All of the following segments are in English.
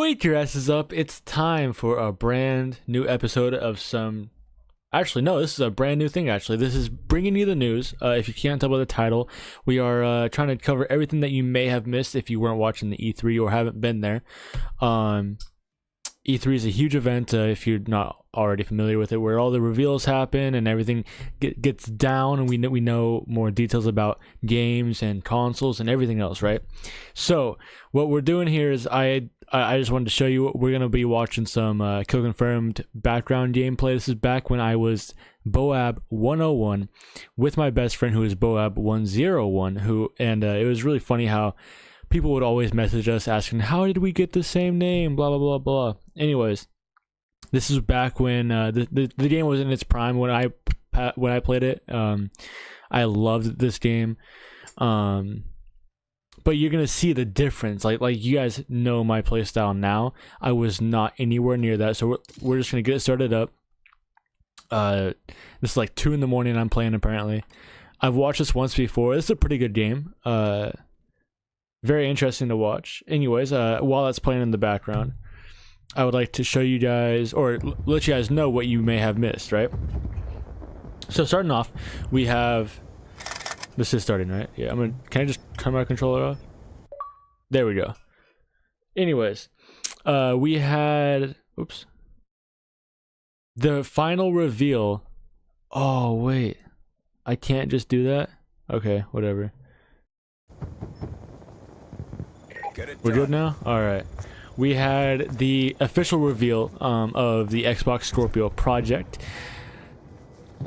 Wake your asses up. It's time for a brand new episode of some... Actually, no, this is a brand new thing, actually. This is bringing you the news. If you can't tell by the title, we are trying to cover everything that you may have missed if you weren't watching the E3 or haven't been there. E3 is a huge event, if you're not already familiar with it, where all the reveals happen and everything gets down, and we know more details about games and consoles and everything else, right? So what we're doing here is I just wanted to show you we're going to be watching some Kill Confirmed background gameplay. This is back when I was Boab 101 with my best friend who is Boab 101, and it was really funny how people would always message us asking, how did we get the same name, blah blah blah blah. Anyways, this is back when the game was in its prime when I played it. I loved this game, but you're gonna see the difference. Like you guys know my playstyle now. I was not anywhere near that, so we're just gonna get it started up. This is like 2 in the morning. I'm playing apparently. I've watched this once before. This is a pretty good game. Very interesting to watch. Anyways, while that's playing in the background, I would like to show you guys, or let you guys know what you may have missed, right? So starting off, we have... This is starting, right? Yeah, can I just turn my controller off? There we go. Anyways, we had... Oops. The final reveal... Oh, wait. I can't just do that? Okay, whatever. We're good now? Alright. We had the official reveal of the Xbox Scorpio project.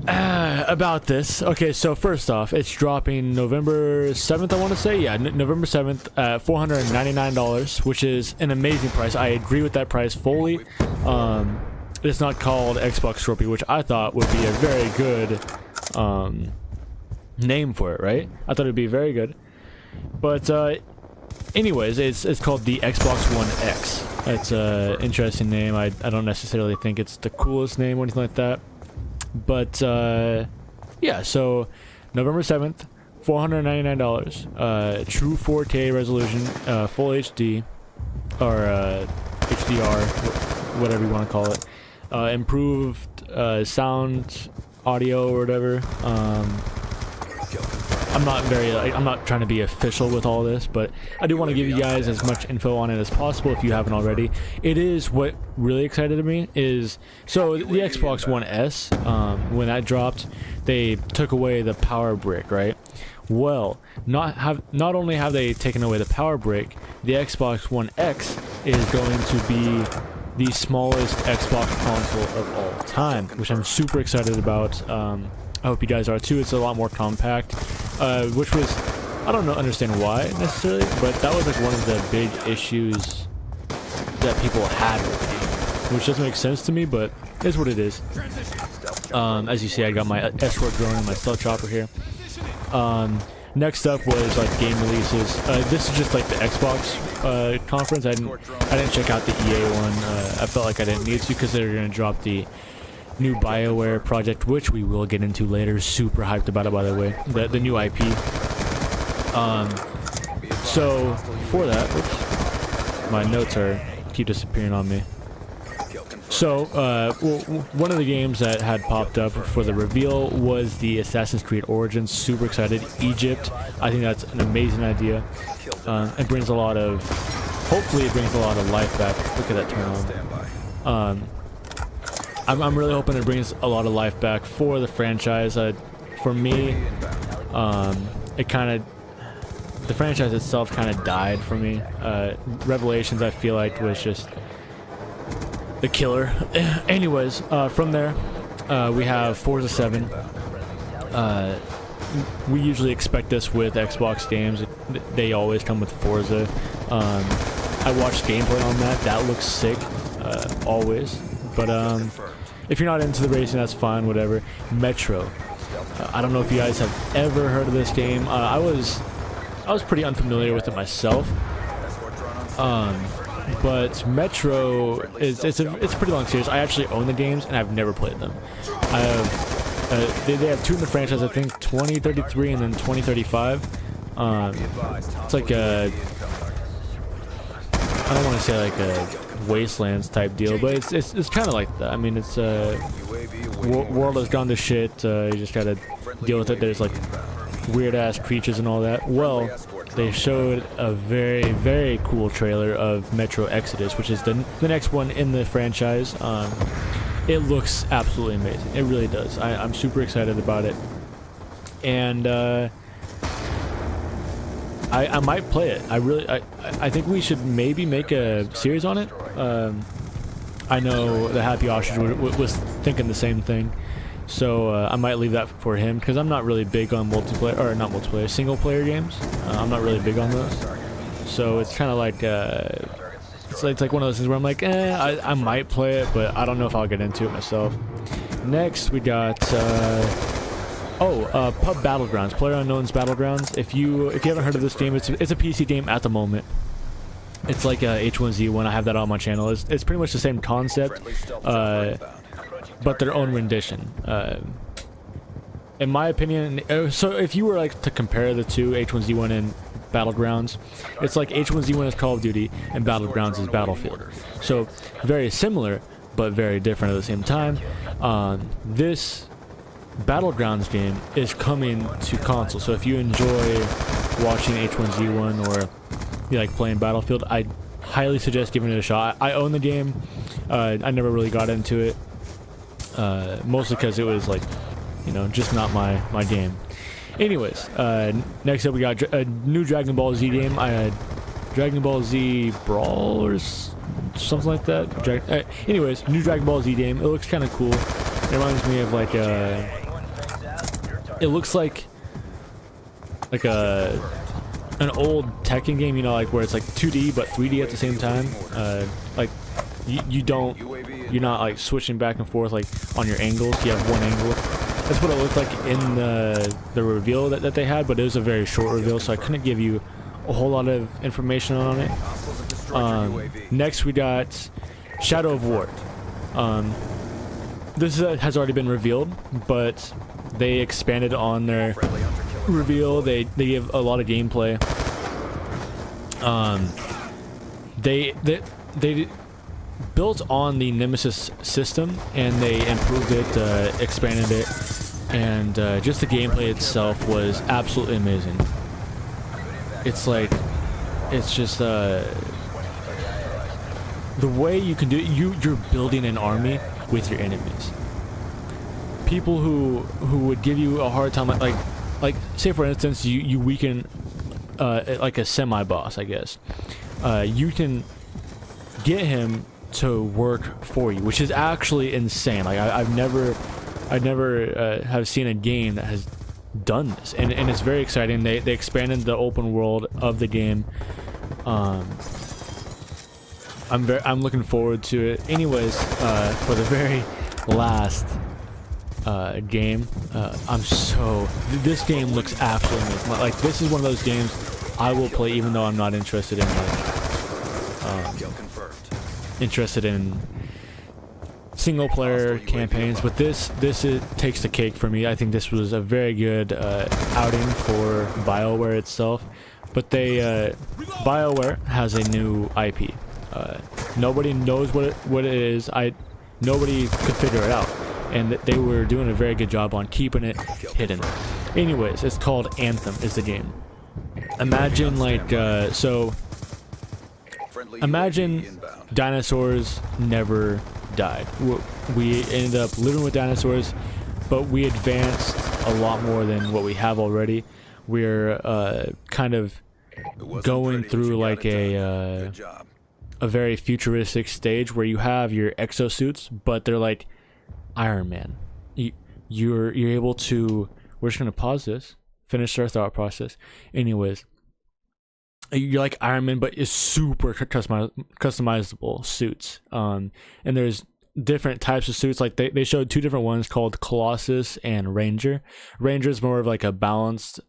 About this. Okay, so first off, it's dropping November 7th, I want to say. Yeah, November 7th at $499, which is an amazing price. I agree with that price fully. It's not called Xbox Scorpio, which I thought would be a very good name for it, right? I thought it would be very good. But anyways, it's called the Xbox One X. It's an interesting name. I don't necessarily think it's the coolest name or anything like that. But yeah, so November 7th, $499. True 4K resolution, full HD, or HDR, whatever you want to call it. Improved sound, audio, or whatever. I'm not trying to be official with all this, but I do want to give you guys as much info on it as possible if you haven't already. It is what really excited me is, so the Xbox One S, when that dropped, they took away the power brick, right? Well, not only have they taken away the power brick, the Xbox One X is going to be the smallest Xbox console of all time, which I'm super excited about. I hope you guys are too. It's a lot more compact, which was, I don't understand why necessarily, but that was like one of the big issues that people had with the game, which doesn't make sense to me, but it's what it is. As you see, I got my escort drone and my stealth chopper here. Next up was like game releases. This is just like the Xbox conference. I didn't check out the EA one. I felt like I didn't need to because they were gonna drop the new BioWare project, which we will get into later. Super hyped about it, by the way. The new IP. So for that, oops, my notes keep disappearing on me. So one of the games that had popped up for the reveal was the Assassin's Creed Origins. Super excited. Egypt. I think that's an amazing idea. It brings a lot of, hopefully it brings a lot of life back. Look at that turn on. I'm really hoping it brings a lot of life back for the franchise. For me, the franchise itself kind of died for me. Revelations, I feel like, was just the killer. Anyways, from there, we have Forza 7. We usually expect this with Xbox games. They always come with Forza. I watched gameplay on that. That looks sick, always. But if you're not into the racing, that's fine, whatever. Metro. I don't know if you guys have ever heard of this game. I was pretty unfamiliar with it myself. But Metro it's a pretty long series. I actually own the games and I've never played them. I have they have 2 in the franchise, I think 2033 and then 2035. It's like a I don't want to say like a Wastelands type deal, but it's kind of like that. I mean, it's world has gone to shit. You just gotta deal with it. There's like weird ass creatures and all that. Well, they showed a very, very cool trailer of Metro Exodus, which is the next one in the franchise. It looks absolutely amazing. It really does. I'm super excited about it, and I might play it. I think we should maybe make a series on it. I know the Happy Ostrich was thinking the same thing, so I might leave that for him because I'm not really big on multiplayer, or not multiplayer, single player games. I'm not really big on those, so it's kind of like it's like one of those things where I'm like, I might play it, but I don't know if I'll get into it myself. Next, we got Pub Battlegrounds, PlayerUnknown's Battlegrounds. If you haven't heard of this game, it's a PC game at the moment. It's like H1Z1. I have that on my channel. It's pretty much the same concept, but their own rendition. In my opinion, so if you were like to compare the two, H1Z1 and Battlegrounds, it's like H1Z1 is Call of Duty and Battlegrounds is Battlefield. So very similar, but very different at the same time. This Battlegrounds game is coming to console, so if you enjoy watching H1Z1 or you like playing Battlefield, I highly suggest giving it a shot. I own the game. I never really got into it, mostly because it was like, you know, just not my game. Anyways, next up we got a new Dragon Ball Z game. Dragon Ball Z Brawl or something like that. Anyways, new Dragon Ball Z game. It looks kind of cool. It reminds me of like it looks like an old Tekken game, you know, like where it's like 2D but 3D at the same time. Like you're not like switching back and forth like on your angles. You have one angle. That's what it looked like in the reveal that they had, but it was a very short reveal, so I couldn't give you a whole lot of information on it. Next we got Shadow of War. This has already been revealed, but they expanded on their reveal. They give a lot of gameplay. They built on the Nemesis system, and they improved it, expanded it, and just the gameplay itself was absolutely amazing. It's like, it's just the way you can do it. You're building an army with your enemies. People who would give you a hard time, like say for instance you weaken like a semi-boss, I guess. You can get him to work for you, which is actually insane. Like I've never have seen a game that has done this, and it's very exciting. They expanded the open world of the game. I'm looking forward to it. Anyways, for the very last game, this game looks absolutely amazing. Like this is one of those games I will play even though I'm not interested in single player campaigns, but this takes the cake for me. I think this was a very good outing for BioWare itself, but BioWare has a new IP. Nobody knows what it is. Nobody could figure it out, and they were doing a very good job on keeping it hidden. Anyways, it's called Anthem is the game. Imagine like imagine dinosaurs never died. We ended up living with dinosaurs, but we advanced a lot more than what we have already. We're kind of going through like a very futuristic stage where you have your exosuits, but they're like Iron Man. You're able to. We're just gonna pause this, finish our thought process. Anyways, you're like Iron Man, but it's super customizable suits. And there's different types of suits. Like they showed two different ones called Colossus and Ranger. Ranger is more of like a balanced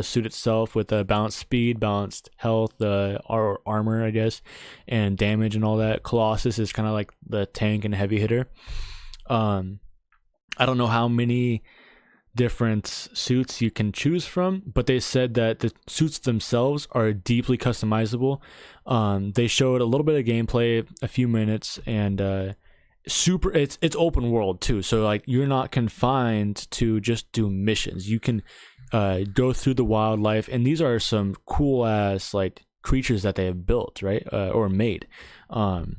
suit itself, with a balanced speed, balanced health, armor, I guess, and damage and all that. Colossus is kind of like the tank and heavy hitter. I don't know how many different suits you can choose from, but they said that the suits themselves are deeply customizable. They showed a little bit of gameplay, a few minutes, and it's open world too, so like you're not confined to just do missions. You can go through the wildlife, and these are some cool ass like creatures that they have built, right, or made, and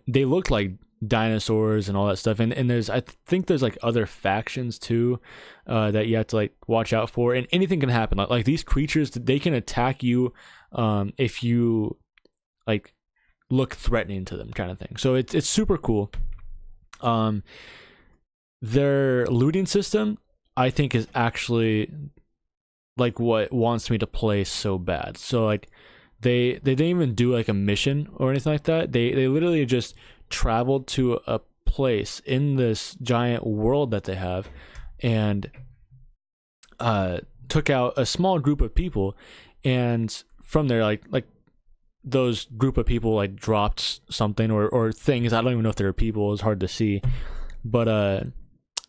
they look like dinosaurs and all that stuff, and there's, I think there's like other factions too that you have to like watch out for, and anything can happen. Like these creatures, they can attack you if you like look threatening to them, kind of thing. So it's super cool. Their looting system, I think, is actually like what wants me to play so bad. So like they didn't even do like a mission or anything like that. They literally just traveled to a place in this giant world that they have, and took out a small group of people, and from there like those group of people like dropped something or things. I don't even know if they're people, it's hard to see, but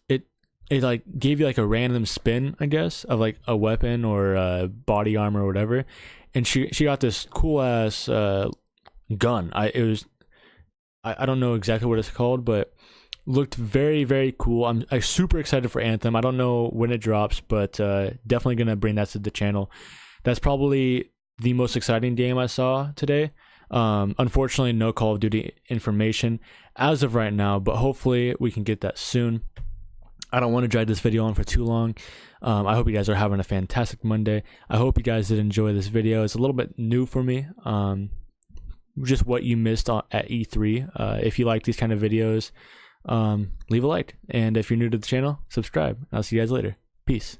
it like gave you like a random spin, I guess, of like a weapon or body armor or whatever, and she got this cool ass gun. I don't know exactly what it's called, but looked very, very cool. I'm super excited for Anthem. I don't know when it drops, but definitely gonna bring that to the channel. That's probably the most exciting game I saw today. Unfortunately, no Call of Duty information as of right now, but hopefully we can get that soon. I don't want to drag this video on for too long. I hope you guys are having a fantastic Monday. I hope you guys did enjoy this video. It's a little bit new for me. Just what you missed at E3. If you like these kind of videos, leave a like. And if you're new to the channel, subscribe. I'll see you guys later. Peace.